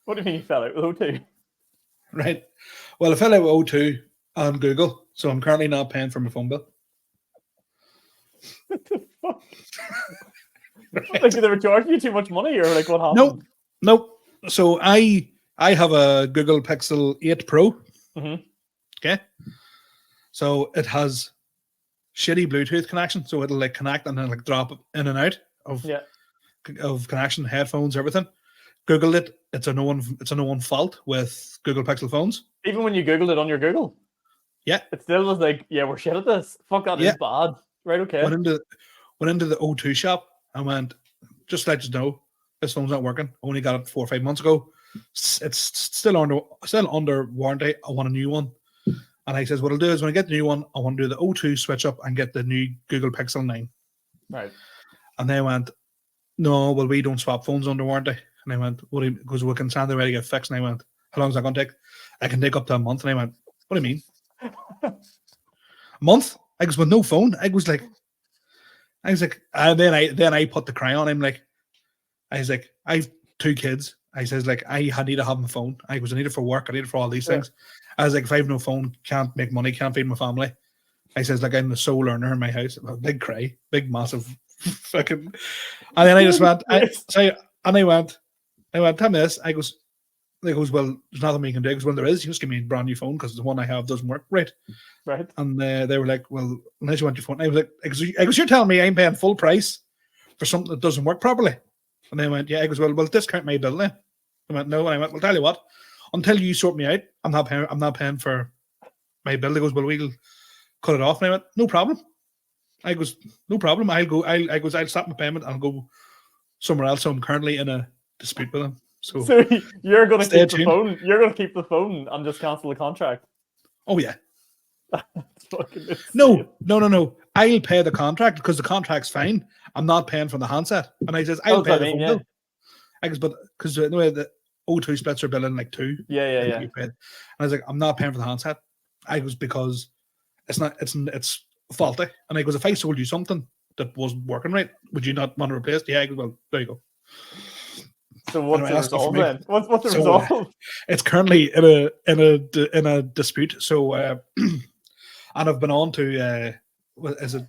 What do you mean you fell out with O2? Right. Well, I fell out with O2 on Google, so I'm currently not paying for my phone bill. What the fuck? Right. They were charging you too much money, or what happened? No. So I have a Google Pixel 8 Pro. Mm-hmm. Okay. So it has shitty Bluetooth connection, so it'll connect and then drop in and out of connection, headphones, everything. Googled it. It's a known fault with Google Pixel phones. Even when you Googled it on your Google, it still was we're shit at this. Fuck that is bad. Right? Okay. Went into the O2 shop and went, just let you know, this phone's not working. I only got it 4 or 5 months ago. It's still under warranty. I want a new one. And I says, what I'll do is when I get the new one, I want to do the O2 switch up and get the new Google Pixel 9. Right. And they went, no, well, we don't swap phones under warranty. And I went, what do you mean? Because we can send it ready to get fixed. And I went, how long is that going to take? I can take up to a month. And I went, what do you mean? A month? I was with no phone. I was like, and then I put the cry on. I was like, I have 2 kids. I says I need to have my phone. I need it for work. I need it for all these things. I was like, if I have no phone, can't make money, can't feed my family. I says, like, I'm the sole earner in my house. A big cry, big, massive fucking. And then I just went, I went, tell me this. They goes, well, there's nothing we can do. Because when there is, you just give me a brand new phone because the one I have doesn't work right. Right. And they were like, well, unless you want your phone. I was like, you're telling me I'm paying full price for something that doesn't work properly. And they went, yeah. I goes, well, discount my bill then. I went, no. And I went, well, tell you what, until you sort me out, I'm not paying for my bill. They goes, well, we'll cut it off. And I went, no problem. I goes, no problem. I'll stop my payment and I'll go somewhere else. So I'm currently in a dispute with them. So you're going to keep the phone. You're going to keep the phone and just cancel the contract. Oh yeah. No. I'll pay the contract because the contract's fine. I'm not paying for the handset. And I says, I'll pay the phone bill. I goes, but because the way the O2 splits are billing like two. Yeah. And I was like, I'm not paying for the handset. I goes, because it's faulty. And I goes, if I sold you something that wasn't working right, would you not want to replace it? Yeah, I goes, well, there you go. So what's the result then? What's the result? It's currently in a dispute. So and I've been on to is it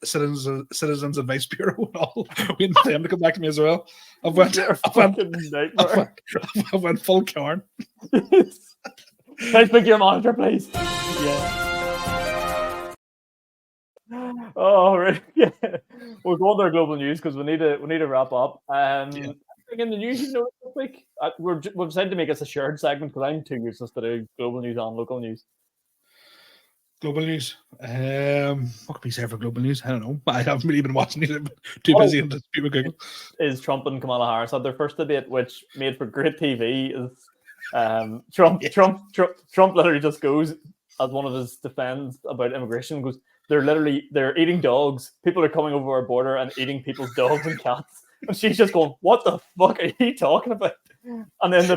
Citizens Advice Bureau and all, waiting for them to come back to me as well. I went full Karen. Can I speak to your monitor, please? Yeah. Oh, right. Yeah. We'll go on to our global news because we need to wrap up. In the news, this week, we've decided to make this a shared segment because I'm too useless to do global news and local news. Global news. What can we say for global news? I don't know. I haven't really been watching it. Too busy in dispute with Google. Is Trump and Kamala Harris had their first debate, which made for great TV. Is Trump literally just goes as one of his defense about immigration, goes, they're eating dogs. People are coming over our border and eating people's dogs and cats. And she's just going, what the fuck are you talking about? And then they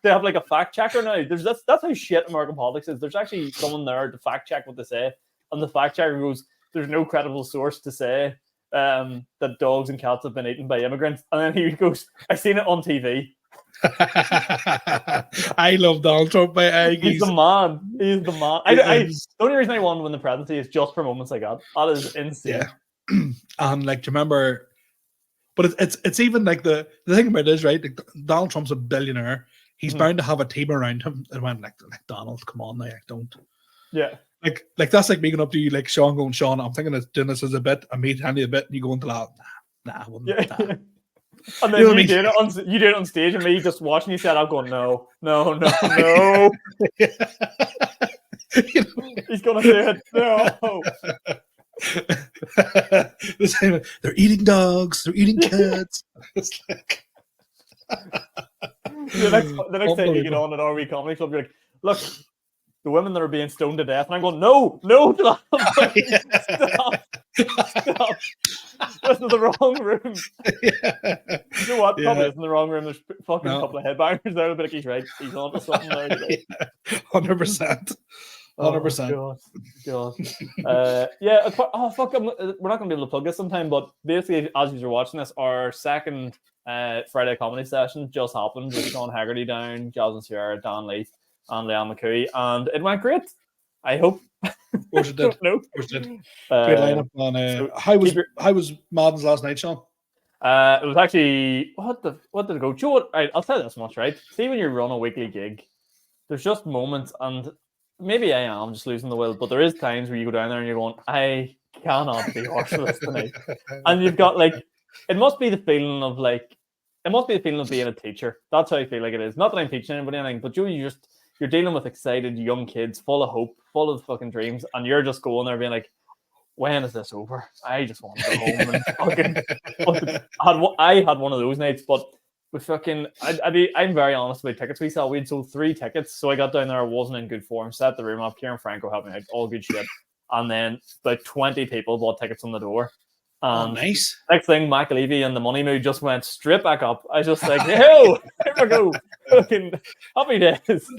have like a fact checker now. That's how shit American politics is. There's actually someone there to fact check what they say. And the fact checker goes, there's no credible source to say that dogs and cats have been eaten by immigrants. And then he goes, I've seen it on TV. I love Donald Trump. He's the man. He's the man. The only reason I want to win the presidency is just for moments like that. That is insane. Yeah. And like, do you remember? But it's even like the thing about it is, right? Like, Donald Trump's a billionaire. He's bound to have a team around him that went like Donald, come on, now, don't. Yeah. Like that's like me going up to you, like Sean, going, Sean, I'm thinking of doing this as a bit. I me handing you a bit, and you go into that. Nah, I wouldn't. Yeah. Nah. And then you did it on stage, and me just watching you set up, going, no. He's gonna say it. No. They're eating dogs. They're eating cats. It's like the next time you get on at RV Comedy Club, you're like, look, the women that are being stoned to death, and I'm going, no, stop. This is the wrong room. Yeah. You know what? Probably isn't the wrong room. There's fucking a couple of headbangers there, but he's right. He's on to something there today. 100%. 100%. God. Yeah. Oh fuck! We're not going to be able to plug this sometime, but basically, as you were watching this, our second Friday comedy session just happened with Sean Haggerty down, Jasmine Sierra, Dan Leith, and Leanne McCooey, and it went great. I hope. Of course it did. Of course it did. Great lineup. So how was Madden's last night, Sean? It was actually what did it go? Joe, I'll tell you this much, right? See, when you run a weekly gig, there's just moments, and maybe I am just losing the will, but there is times where you go down there and you're going, I cannot be harsh with this tonight. And you've got it must be the feeling of being a teacher. That's how I feel like it is. Not that I'm teaching anybody anything, but you're dealing with excited young kids, full of hope, full of fucking dreams, and you're just going there being like, when is this over? I just want to go home and fucking. I had one of those nights, but with fucking, I'm very honest about tickets we saw. We'd sold 3 tickets, so I got down there. I wasn't in good form. Set the room up. Kieran Franco helped me out. All good shit. And then about 20 people bought tickets on the door. And nice. Next thing, Aleavey and the money mood just went straight back up. I was just like, yo, here we go. Fucking happy days.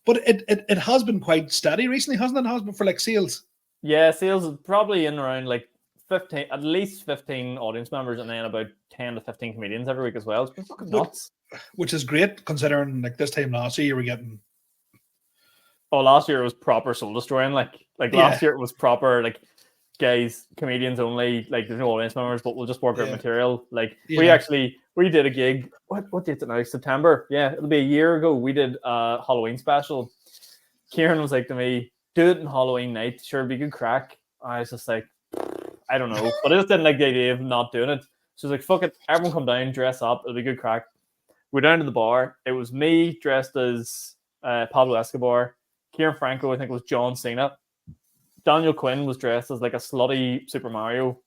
But it has been quite steady recently, hasn't it? It has been for like sales. Yeah, sales is probably in around like 15, at least 15 audience members, and then about 10 to 15 comedians every week as well. It's been fucking nuts. Which is great considering like this time last year you were getting Oh, last year it was proper soul destroying. Like last year it was proper like guys, comedians only. Like there's no audience members, but we'll just work out material. Like we did a gig. What date is it now? September. Yeah, it'll be a year ago. We did a Halloween special. Kieran was like to me, "Do it on Halloween night. Sure, it'd be good crack." I was just like, I don't know, but I just didn't like the idea of not doing it. So I was like, "Fuck it, everyone come down, dress up. It'll be good crack." We're down to the bar. It was me dressed as Pablo Escobar. Kieran Franco, I think, was John Cena. Daniel Quinn was dressed as like a slutty Super Mario.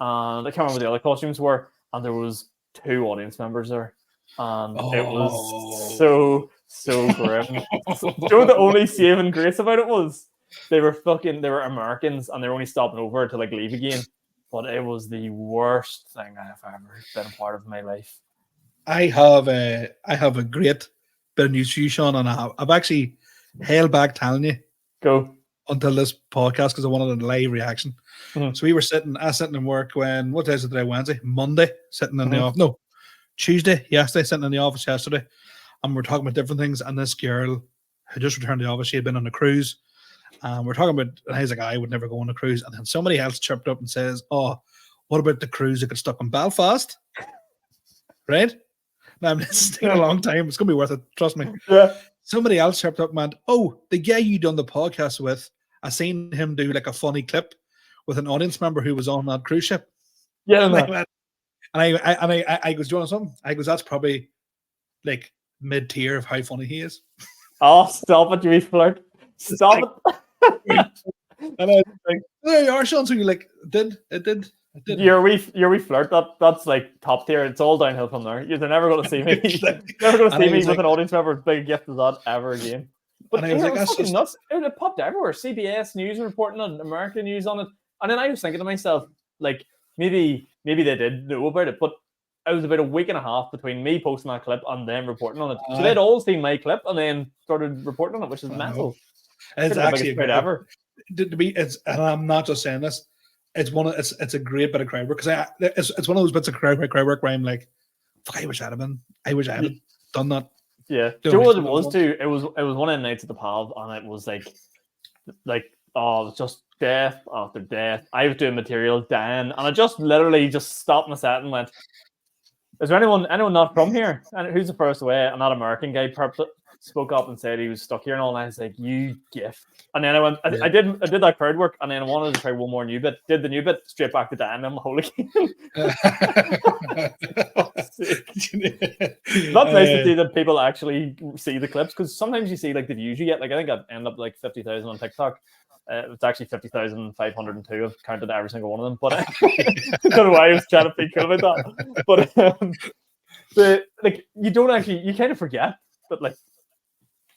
And I can't remember what the other costumes were. And there was 2 audience members there. And it was so grim. So, you know, the only saving grace about it was they were Americans and they were only stopping over to like leave again. But it was the worst thing I have ever been a part of in my life. I have a great bit of news for you, Sean, and I've actually held back telling you until this podcast because I wanted a live reaction. Mm-hmm. So I was sitting in work what day is it today? Wednesday, Monday, sitting in the office. No, Tuesday, yesterday, sitting in the office yesterday, and we're talking about different things. And this girl had just returned to the office. She had been on a cruise, and we're talking about. And I was like, I would never go on a cruise. And then somebody else chirped up and says, "Oh, what about the cruise that got stuck in Belfast?" Right? Now, this is taking a long time. It's going to be worth it. Trust me. Yeah. Somebody else chirped up and went, "Oh, the guy you done the podcast with, I seen him do like a funny clip with an audience member who was on that cruise ship." Yeah. And I goes, "Do you want something?" I goes, "That's probably like mid-tier of how funny he is." Oh, stop it, you flirt. Stop it. And I was like, "There you are, Sean." So you're like, it did. Your wee flirt, that's like top tier. It's all downhill from there. They're never going to see me. Never going to see me with an audience member as big a gift as that ever again. But and I was like, that's fucking nuts. It popped everywhere. CBS News reporting on it, American News on it. And then I was thinking to myself, like, maybe they did know about it, but it was about a week and a half between me posting that clip and them reporting on it. So they'd all seen my clip and then started reporting on it, which is mental. It's actually the biggest crowd ever. And I'm not just saying this. It's a great bit of crowd work because it's one of those bits of crowd work where I'm like, fuck, I wish I had done that. Yeah. Do you know what it was too? It was one of the nights at the pub and it was like it was just death after death. I was doing material, Dan, and I just literally just stopped my set and went, "Is there anyone not from here? And who's the first away?" And that American guy spoke up and said he was stuck here and all. And I was like, "You gift." And then I went, I did that crowd work, and then I wanted to try one more new bit. Did the new bit straight back to Dan and the whole again. That's nice to see that people actually see the clips because sometimes you see like the views you get. Like I think I end up like 50,000 on TikTok. It's actually 50,502. I've counted every single one of them, but I don't know why I was trying to be cool about that. But you kind of forget that like.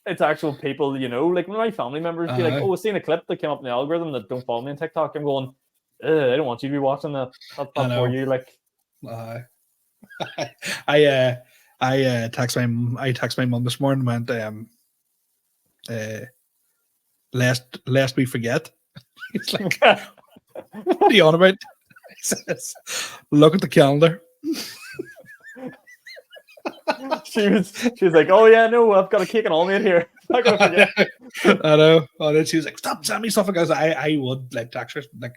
It's actual people, you know, like when my family members be like, "Oh, I've seen a clip that came up in the algorithm that don't follow me on TikTok." I'm going, I don't want you to be watching that. That's not for you. Like, I text my mum this morning and went, lest we forget. It's like, what are you on about? He says, "Look at the calendar." She was like, "Oh yeah, no, I've got a cake and all made here." I'm not gonna forget. I know. And then she was like, "Stop sending me stuff," because I would like text her like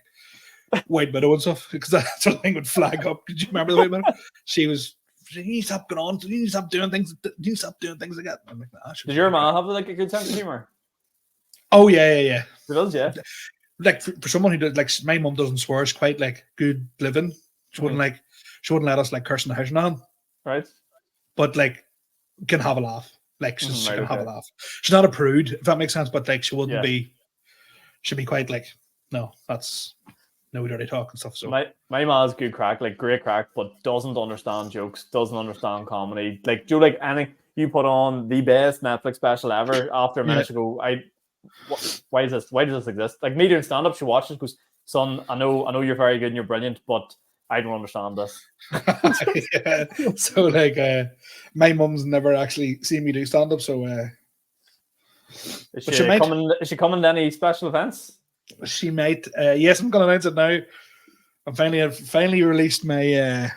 White Widow and stuff because that sort of thing would flag up. Did you remember the White Widow? She need to stop going on. You need to stop doing things. You need to stop doing things like that. I'm like, nah, does your mom have like a good sense of humor? Oh yeah. She does, yeah. Like for someone who does, like my mum doesn't swear. She's quite like good living. She wouldn't let us like curse in the house now. Right. But like can have a laugh. Like she can have a laugh. She's not a prude, if that makes sense, but like she wouldn't be. She'd be quite like, no, that's no dirty talk and stuff. So my ma's good crack, like great crack, but doesn't understand jokes, doesn't understand comedy. Like do you like anything you put on the best Netflix special ever after a minute ago? Why does this exist? Like me doing stand up, she watches goes, "Son, I know you're very good and you're brilliant, but I don't understand this." Yeah. So like my mum's never actually seen me do stand-up, so is she coming to any special events? She might. Yes, I'm gonna announce it now. I've finally released my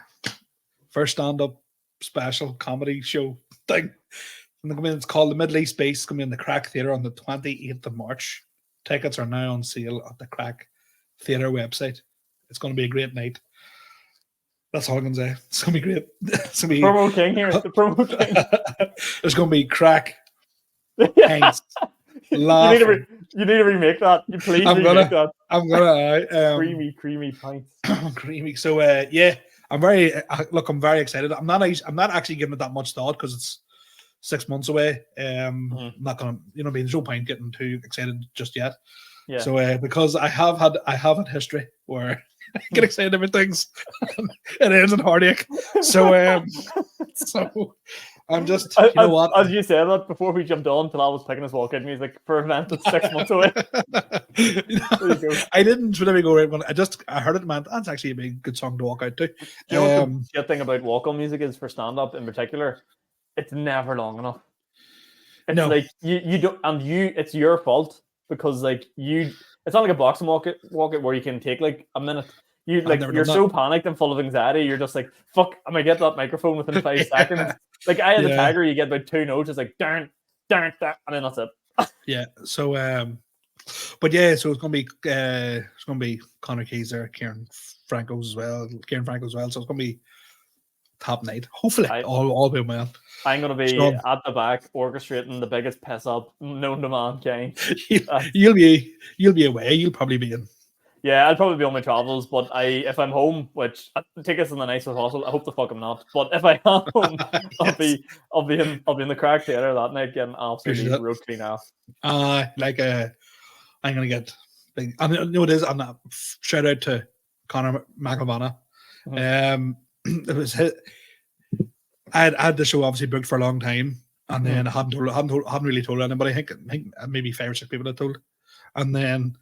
first stand-up special comedy show thing. And it's called the Middle East Base. It's going to be in the Crack Theatre on the 28th of March. Tickets are now on sale at the Crack Theatre website. It's going to be a great night. That's all I can say. It's going to be great. It's going to be Promo King here. The Promo King. There's going to be crack, hands, laughing. You need to remake that. You please remake that. I'm gonna creamy pints. creamy. So yeah, I'm very excited. I'm not actually giving it that much thought because it's 6 months away. I'm not gonna, there's no point getting too excited just yet. Yeah. So because I have had history where I get excited over things and it ends in heartache. So so I'm just, what? As you said that before we jumped on, Talal was picking his walk-in music for an event that's 6 months away. There you go. I didn't really go right when I heard it, man. That's actually a big good song to walk out to. Do you know what the good thing about walk-on music is for stand-up in particular? It's never long enough. It's like you don't, and it's your fault because like it's not like a boxing walk it where you can take like a minute. You're so panicked and full of anxiety. You're just like, fuck, I'm gonna get that microphone within 5 seconds. Like I had the Tiger, you get about 2 notes. It's like darn, and then that's it. Yeah. So, but yeah, so it's gonna be Connor Keys there, Kieran Franco as well. So it's gonna be top night. Hopefully, all be well. I'm gonna be at the back orchestrating the biggest piss up known to mankind. You'll be away. You'll probably be in. Yeah, I'll probably be on my travels, but if I'm home, which tickets in the nicest possible, I hope the fuck I'm not. But if I am home, yes. I'll be in the Crack Theatre that night getting absolutely road clean off. I'm gonna get big. I mean, it is. I'm not. Shout out to Conor McElvanna. It was his. I had the show obviously booked for a long time, and then I hadn't really told anybody. I think maybe 5 or 6 people I told, and then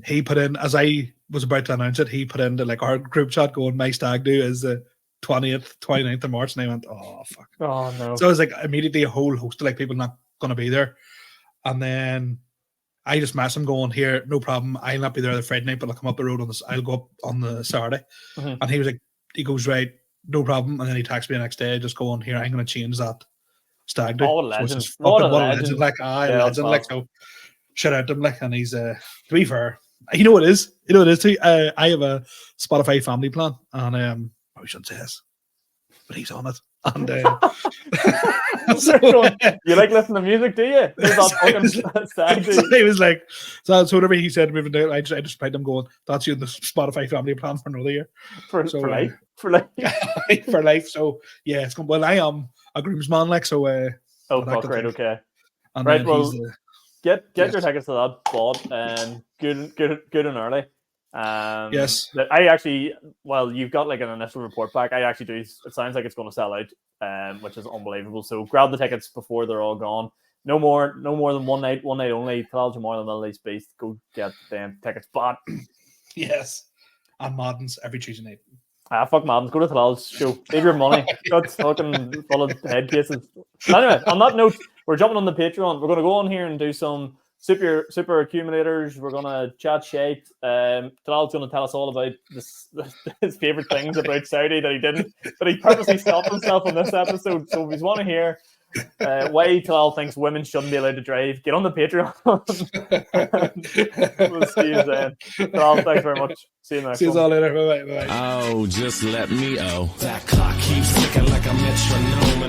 he put in, as I was about to announce it, he put into like our group chat going, my stag do is the 29th of March, and I went, oh fuck. Oh no. So I was like immediately a whole host of like people not gonna be there, and then I just messaged him going, here, no problem, I'll not be there the Friday night, but I'll come up the road I'll go up on the Saturday. And he was like, he goes, right, no problem. And then he texted me the next day, just going, here, I'm going to change that stag do. Oh, legend. So what a legend. Like, legend. Like, so shout out to him. Like, and he's, to be fair, you know what it is? You know what it is too? I have a Spotify family plan, and I shouldn't say this, but he's on it. And so, you like listening to music, do you? So he was like, so whatever he said, moving down, I just replied him going, that's you in the Spotify family plan for another year. For life. For life. So yeah, it's going well. I am a groomsman, like, so oh fuck, right, okay. And right, well, get your tickets to that bought and good and early. Yes. I actually, well, you've got like an initial report back. I actually do. It sounds like it's going to sell out, which is unbelievable. So grab the tickets before they're all gone. No more than one night only. Talal, Jomar, the Middle East Base. Go get them tickets. But yes, and Madden's every Tuesday night. Fuck Madden's. Go to Talal's show. Save your money. Got fucking full of head cases. Anyway, on that note, we're jumping on the Patreon. We're going to go on here and do some super accumulators. We're gonna chat shite. Talal's gonna tell us all about his favorite things about Saudi that he didn't, but he purposely stopped himself on this episode. So if you want to hear why Talal thinks women shouldn't be allowed to drive, get on the Patreon. We'll see you then. Talal, thanks very much. See you next. See you all later. Bye. Oh, just let me. That clock keeps ticking like a metronome.